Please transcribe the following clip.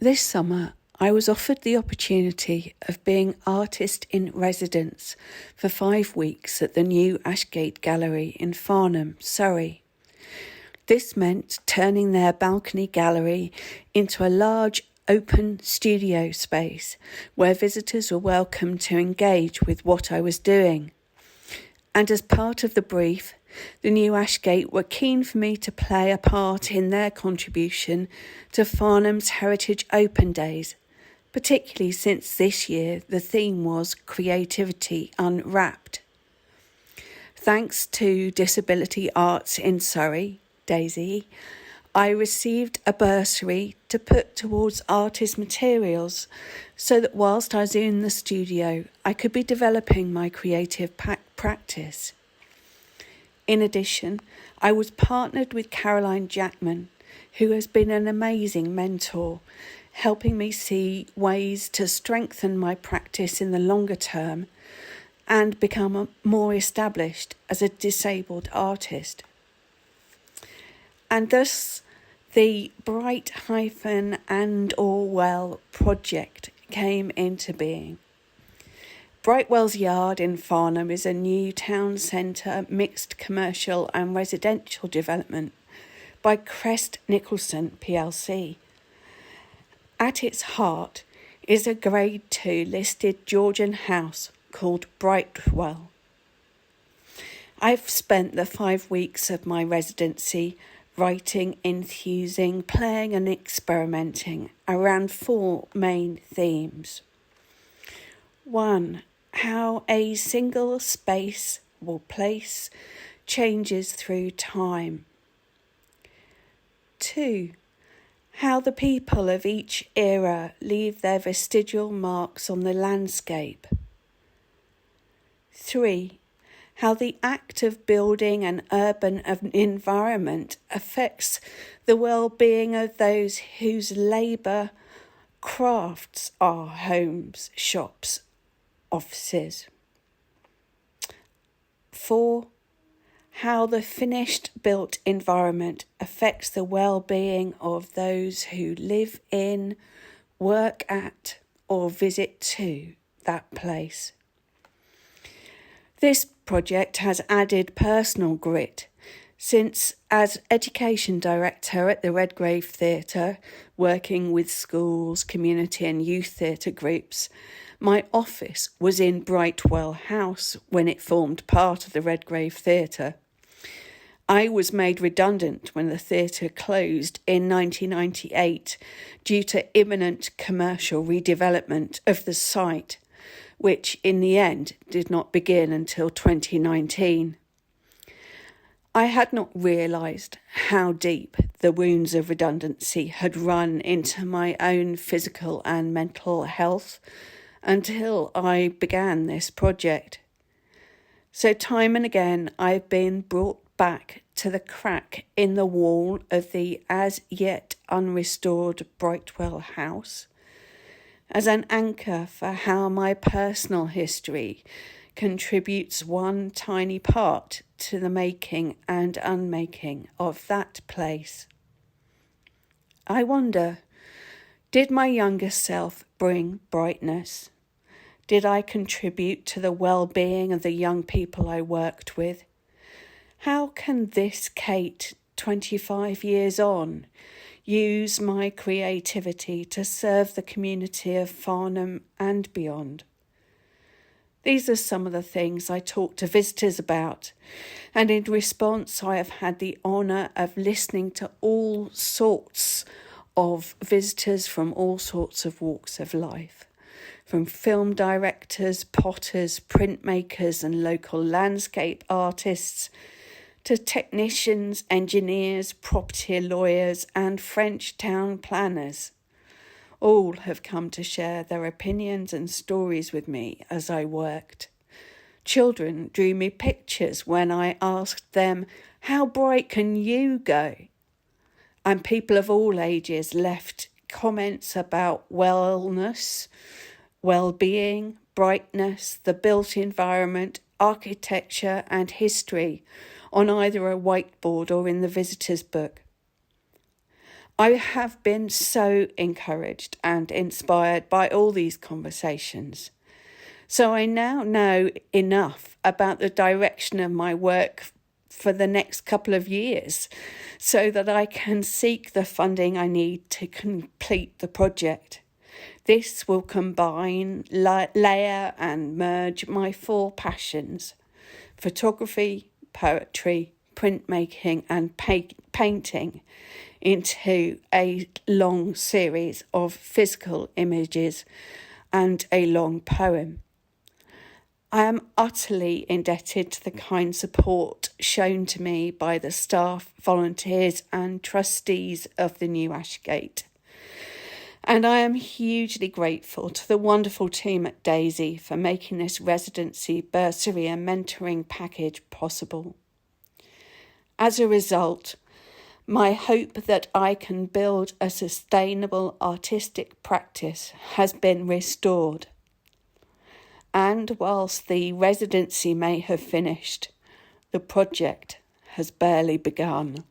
This summer, I was offered the opportunity of being artist in residence for 5 weeks at the new Ashgate Gallery in Farnham, Surrey. This meant turning their balcony gallery into a large open studio space where visitors were welcome to engage with what I was doing. And as part of the brief, the new Ashgate were keen for me to play a part in their contribution to Farnham's Heritage Open Days, particularly since this year the theme was Creativity Unwrapped. Thanks to Disability Arts in Surrey, Daisy, I received a bursary to put towards artist materials so that whilst I was in the studio, I could be developing my creative practice. In addition, I was partnered with Caroline Jackman, who has been an amazing mentor, helping me see ways to strengthen my practice in the longer term and become more established as a disabled artist. And thus, the Bright-and/or-Well project came into being. Brightwell's Yard in Farnham is a new town centre mixed commercial and residential development by Crest Nicholson plc. At its heart is a Grade 2 listed Georgian house called Brightwell. I've spent the 5 weeks of my residency writing, enthusing, playing and experimenting around 4 main themes. 1. How a single space or place changes through time. 2. How the people of each era leave their vestigial marks on the landscape. 3. How the act of building an urban environment affects the well-being of those whose labour crafts our homes, shops, offices. 4. How the finished built environment affects the well-being of those who live in, work at, or visit to that place. This project has added personal grit since, as Education Director at the Redgrave Theatre, working with schools, community and youth theatre groups, my office was in Brightwell House when it formed part of the Redgrave Theatre. I was made redundant when the theatre closed in 1998 due to imminent commercial redevelopment of the site, which in the end did not begin until 2019. I had not realised how deep the wounds of redundancy had run into my own physical and mental health until I began this project. So time and again I've been brought back to the crack in the wall of the as yet unrestored Brightwell house as an anchor for how my personal history contributes one tiny part to the making and unmaking of that place. I wonder, did my younger self bring brightness? Did I contribute to the well-being of the young people I worked with? How can this Kate, 25 years on, use my creativity to serve the community of Farnham and beyond? These are some of the things I talk to visitors about, and in response I have had the honour of listening to all sorts of visitors from all sorts of walks of life, from film directors, potters, printmakers and local landscape artists, to technicians, engineers, property lawyers and French town planners. All have come to share their opinions and stories with me as I worked. Children drew me pictures when I asked them, "How bright can you go?" And people of all ages left comments about wellness, well-being, brightness, the built environment, architecture and history on either a whiteboard or in the visitor's book. I have been so encouraged and inspired by all these conversations. So I now know enough about the direction of my work for the next couple of years so that I can seek the funding I need to complete the project. This will combine, layer and merge my 4 passions: photography, poetry, printmaking and painting into a long series of physical images and a long poem. I am utterly indebted to the kind support shown to me by the staff, volunteers and trustees of the new Ashgate. And I am hugely grateful to the wonderful team at Daisy for making this residency, bursary and mentoring package possible. As a result, my hope that I can build a sustainable artistic practice has been restored. And whilst the residency may have finished, the project has barely begun.